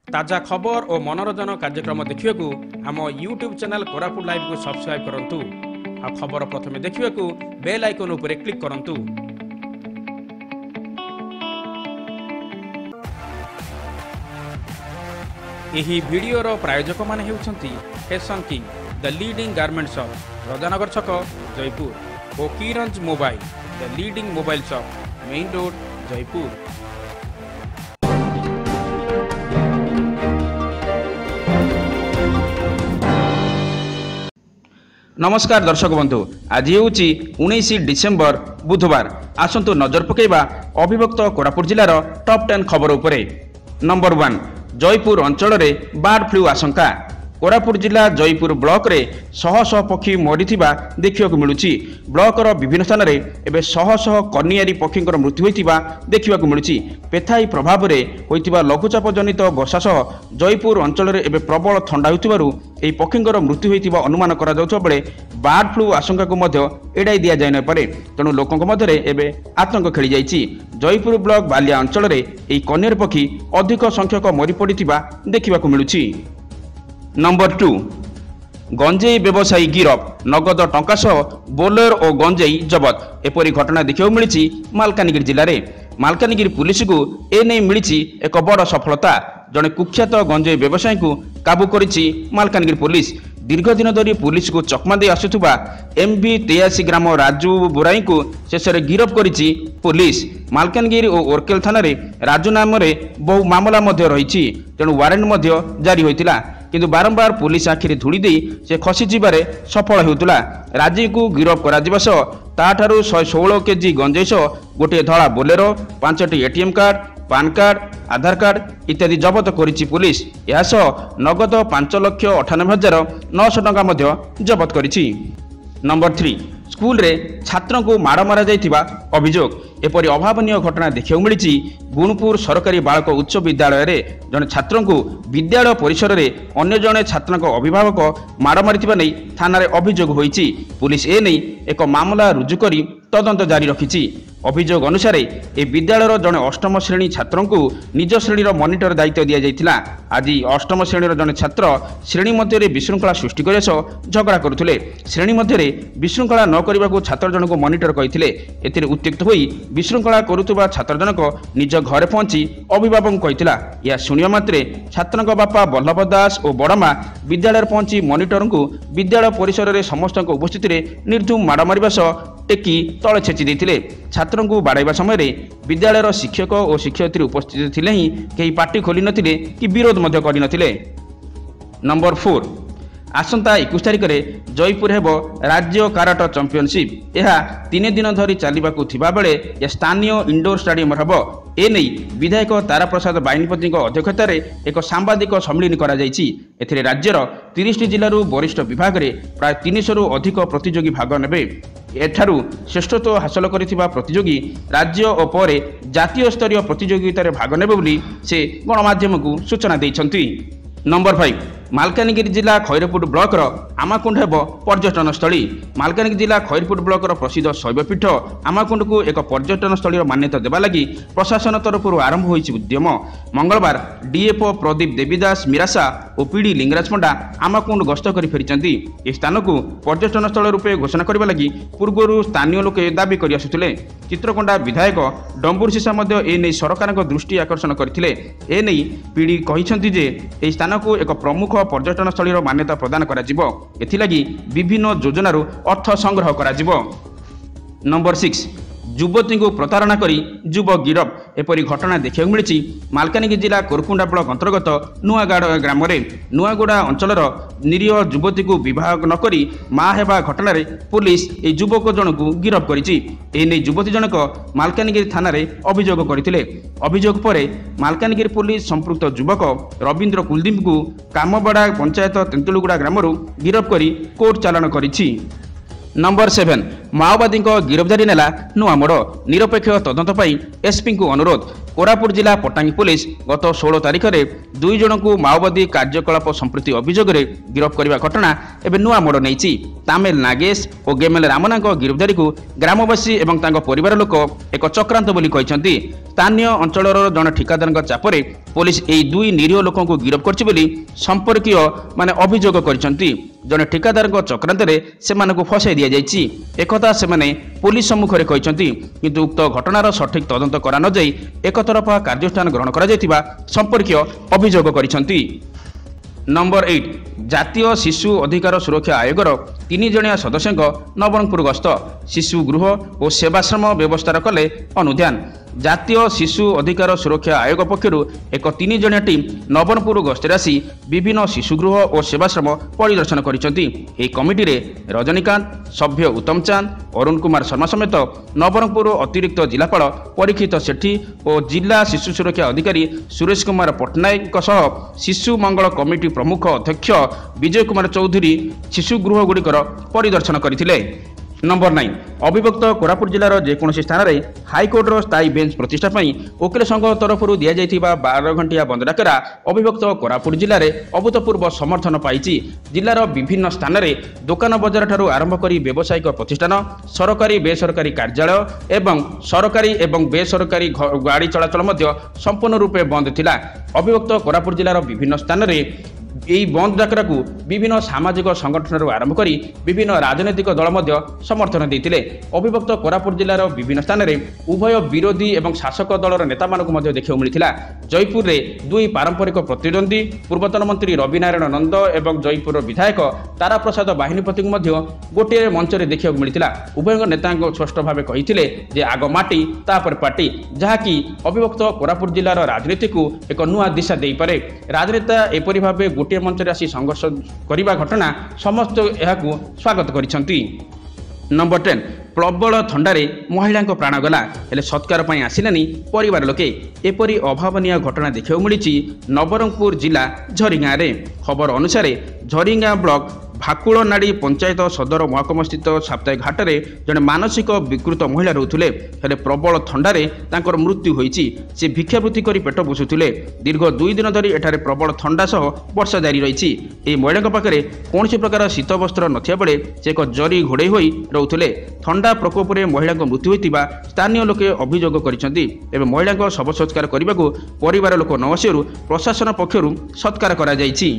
ताजा खबर और मनोरंजन कार्यक्रम देखिए आम यूट्यूब चैनल कोरापुट लाइव को सब्सक्राइब करंतु आ खबर प्रथमे देखिए बेल आइकन उपरे क्लिक करंतु। एही वीडियोर प्रायोजक माने हेउछंती Fashion King the leading garment shop Rajanagar छक जयपुर और किरंज mobile the leading mobile shop main road Jaipur. नमस्कार दर्शक बंधु, आज हूँ 19 डिसेम्बर बुधवार। आसतु नजर पकेबा अविभक्त कोरापुट जिलार टॉप 10 खबर उपरे। नंबर 1 जयपुर अंचल में बर्ड फ्लू आशंका। कोरापुट जिला जयपुर ब्लॉक रे शह शह पक्षी मरीथिबा देखिବାକୁ मिलुछि। ब्लॉकर विभिन्न स्थान रे एबे शह शह कनियारी पक्षींकर मृत्यु होइतिबा देखिବାକୁ मिलुछि। पेथाई प्रभाव रे होइतिबा लघुचाप जनित वर्षा सह जयपुर अंचल रे एबे प्रबल ठंडा होइतिबारु एई पक्षींकर मृत्यु होइतिबा अनुमान करा जाउथबा बेले बर्ड फ्लू आशंका को मध्य एडाई दिया जाय न पारे। तेणु लोकंक मध्य एबे आतंक खेली जाइछि। जयपुर ब्लॉक बालिया अंचल रे एई कनियारी पक्षी अधिक संख्यक मरी पड़ितिबा देखिବାକୁ मिलुछि। नंबर 2 गंजेई व्यवसायी गिरफ, नगद टंका सह बोलेरो और गंजेई जबत। एपरी घटना देखिବାକୁ मिली मालकानगिरी जिले में। मालकानगिरी पुलिस को एने मिली एक बड़ सफलता। जड़े कुख्यात गंजेई व्यवसायी को काबू करिछि मालकानगिरी पुलिस। दीर्घ दिन धरी पुलिस को चकमा दे आसुथुबा MB 83 ग्राम राजू बुराई को शेष में गिरफ करिछि पुलिस। मालकानगिरी और ओरकेल थाना रे राजू नाम रे बहु मामला मध्य रही, तेणु वारेंट मध्य जारी होइतिला, किंतु बारंबार पुलिस आखिरी धूली दे से खसी जीवारे सफल होउतला। राजी को गिरफ करा जिबा सह ताठारु 116 केजी गंजेई सह गोटे धड़ा बोलेरो, 5टी ATM card, PAN card, Aadhaar card इत्यादि जबत करिछि पुलिस। यह सह नगद 5,98,900 टंका मध्य जबत करिछि। नंबर 3 स्कूल रे छात्रों को माड़ मारा जाइथिबा अभियोग। एपरी अभावनीय घटना देखिବାକୁ मिली गुणपुर सरकारी बालक उच्च विद्यालय रे जने छात्रों को विद्यालय परिसर रे अन्य जने छात्रों को अभिभावक माड़ मारिथिबा नै थाना रे अभियोग होईछि। पुलिस ए नै एक मामला रुजु करी तदंत जारी रखिछि। अभियोग अनुसार ए विद्यालय जड़े 8म श्रेणी छात्रों को निज श्रेणीर मॉनिटर दायित्व दिया जाइथिला। आज 8म श्रेणीर जड़े छात्र श्रेणी मध्य विशृंखला सृष्टि करने सह झगड़ा करुले। श्रेणी मध्य विशृंखला न करने को छात्र जनक मॉनिटर कहिथिले। एथिरे उत्त्यक्त होई विशृंखला करुवा छात्र जनक निज घरे पहुंची अभिभावक कहिथिला। या शुणिया मात्रे छात्रक बापा बल्लभ दास और बड़मा विद्यालय पहुंची मॉनिटर को विद्यालय परिसर में समस्त उपस्थित निर्धूम माड़ मारिबा सह टेकी तले छेची देथिले। छात्रों को बाड़ाइबा समय विद्यालय शिक्षक और शिक्षयित्री उपस्थित थिले ही कहीं पार्टी खोली नथिले कि विरोध मध्य करि नथिले। नंबर 4 आसंता 21 तारिख में जयपुर हेब राज्य कराटे चैंपियनशिप। यह 3 दिन धरी चलवाक थिबा बेले यह स्थानीय इंडोर स्टेडियम हेब। एने विधायक तारा प्रसाद बाहिनीपति अध्यक्षता एक सांबादिक सम्मेलन करा जायछि। एथिरे राज्यर 30 जिलूर वरिष्ठ विभाग में प्राय 300 अधिक प्रतियोगी भाग नेबे। एठारु श्रेष्ठत्व हासिल करिथिबा प्रतियोगी राज्य और पर जातीय स्तरीय प्रतियोगिता रे भाग नेबे बोली से गणमाध्यम को सूचना दैछंती। नंबर 5 मालकानगिरी जिला खैरपुट ब्लॉकर आमाकुंड हेब पर्यटन स्थली। मालकानगिरी जिला खैरपुट ब्लॉकर प्रसिद्ध शैवपीठ आमाकुंड को एक पर्यटन स्थली मान्यता देवा लगी प्रशासन तरफ आरंभ होइछि उद्यम। मंगलवार DFO प्रदीप देवीदास मिरासा और PD लिंगराज पंडा आमाकुंड गस्त कर फेरिचंती। ए स्थान को पर्यटन स्थल रूपे घोषणा करबा लगी पूर्व स्थानीय लोक दाबी कर आसुथिले। चित्रकोंडा विधायक डंबुर सीसा मध्य ए नै सरकारक दृष्टि आकर्षण करथिले। ए नै PD कहिसंती जे ए स्थान को एक प्रमुख पर्यटन स्थली मान्यता प्रदान करा जिवो। एथिलागी विभिन्न योजनारू अर्थ संग्रह करा जिवो। नंबर 6 युवती को प्रतारणा करी युवक गिरफ। एपरी घटना देखा मिली मालकानगिरी जिला कोरकुंडा ब्लॉक अंतर्गत नुआगाड़ ग्राम नुआगुड़ा अंचल निरीह युवती को विवाह नक माँ हेबा घटना पुलिस ए युवक जन को गिरफ करें। युवती जनक मालकानगिरी थाना अभियोग करथिले। अभियोग पर मालकानगिरी पुलिस संपृक्त युवक रवींद्र कुलदीप को कामबड़ा पंचायत तेंतुलुगुड़ा ग्राम गिरफ कर कोर्ट चालाण करिछि। नंबर 7 ମାଓବାଦୀ गिरफ्तारी नेला नुआ मोड़ निरपेक्ष तदंत एसपी को अनुरोध कोरापुट जिला पटांगी पुलिस गत 16 तारिख में 2 जन को माओवादी कार्यकलाप संपृक्ति अभियोग में गिरफ्त करने घटना एवं नुआ मोड़ नहीं तामेल नागेश और गेमेल रामना गिरफ्तारी को ग्रामवासी और परिवार लोक एक चक्रांत बोली कहते स्थानीय अंचल जन ठिकादार चापरे पुलिस यही 2 निरीह लोक गिरफ्त कर संपर्क माने अभियोग करछंती जने ठिकादार चक्रांत से फसाई दि जाइए एकथा से पुलिस सम्मुखें कहते किंतु उक्त घटनार सठिक तदंत करा न जाई एकतरफा कार्यानुष्ठान ग्रहण करा संपर्क अभियोग करछंती। नंबर 8 जातीय शिशु अधिकार सुरक्षा आयोगर 3 जणिया सदस्य नवरंगपुर गस्त शिशु गृह और सेवाश्रम व्यवस्था कले अनुध्यान जातीय शिशु अधिकार सुरक्षा आयोग पक्षर एक 3 जणिया टीम नवरंगपुर गस्तर आसी विभिन्न शिशुगृह और सेवाश्रम परिदर्शन करछंती। एही कमिटी रे रजनीकांत सभ्य उत्तम चांद अरुण कुमार शर्मा समेत नवरंगपुर अतिरिक्त जिलापाल परीक्षित सेठी और जिला शिशु सुरक्षा अधिकारी सुरेश कुमार पट्टनायक शिशु मंगल कमिटी प्रमुख अध्यक्ष विजय कुमार चौधरी शिशुगृह गुड़िकर परिदर्शन करथिले। नंबर 9 अभिभक्त कोरापुट जिलार जेकोसी स्थान में हाइकोर्टर स्थायी बेंच प्रतिष्ठा वकिल संघ तरफ दि जाइथिबा 12 घंटिया बंद डाकरा अभिभक्त कोरापुट जिले में अभूतपूर्व समर्थन पाई। जिलार विभिन्न स्थान में दुकान बजार ठारू आरंभ कर व्यावसायिक प्रतिष्ठान सरकारी बेसरकारी कार्यालय एवं सरकारी एवं बेसरकारी गाड़ी चलाचल संपूर्ण रूपे बंद थिला। अभिभक्त कोरापुट जिलार विभिन्न स्थान में यही बंद डाकरा को विभिन्न सामाजिक संगठन आरंभ कर विभिन्न राजनैतिक दल समर्थन देते। अभिभक्त कोरापुट जिलार विभिन्न स्थान में उभय विरोधी और शासक दलर नेता मानक देखा मिलता। जयपुर में 2 पारंपरिक प्रतिद्वंदी पूर्वतन मंत्री रवि नारायण नंद और जयपुर विधायक तारा प्रसाद बाहिनीपति गोटे मंच में देखा मिलता। उभय नेता स्पष्ट भाव कहते आग माटी तापर पार्टी जहाँकि अभिभक्त कोरापुट जिलार राजनीति को एक नुआ दिशा दे पारे। राजनेता एपरी भाव गोटे मंच में आसी संघर्ष करने घटना समस्त यह स्वागत करिसेंती। नंबर 10 प्रबल थंडारे महिला प्राण गला हेले सत्कार पर आसिलानी परिवार लोके एपरी अभावनीय घटना देखा मिली नवरंगपुर जिला झरीगाँ में। खबर अनुसार झरीगाँ ब्लॉक भाकुलनाड़ी पंचायत सदर महकुमा स्थित साप्ताहिक घाट में जड़े मानसिक विकृत महिला रोते हेले प्रबल थंडारे तांकर मृत्यु होईची। से भिक्षावृत्ति कर पेट पोषुले। दीर्घ 2 दिन धरी एठारे प्रबल थंडा सह वर्षा जारी रही। यह महिला पाखे कौन प्रकार शीत वस्त्र नथिया बेले से एक जरी घोड़े होई रोते। थंडा प्रकोप में महिला मृत्यु होता स्थानीय लोके अभियोग करछंती। एवं महिला शव सत्कार करने को परिवार लोक न आसिबारु प्रशासन पक्षरु सत्कार करा जायछि।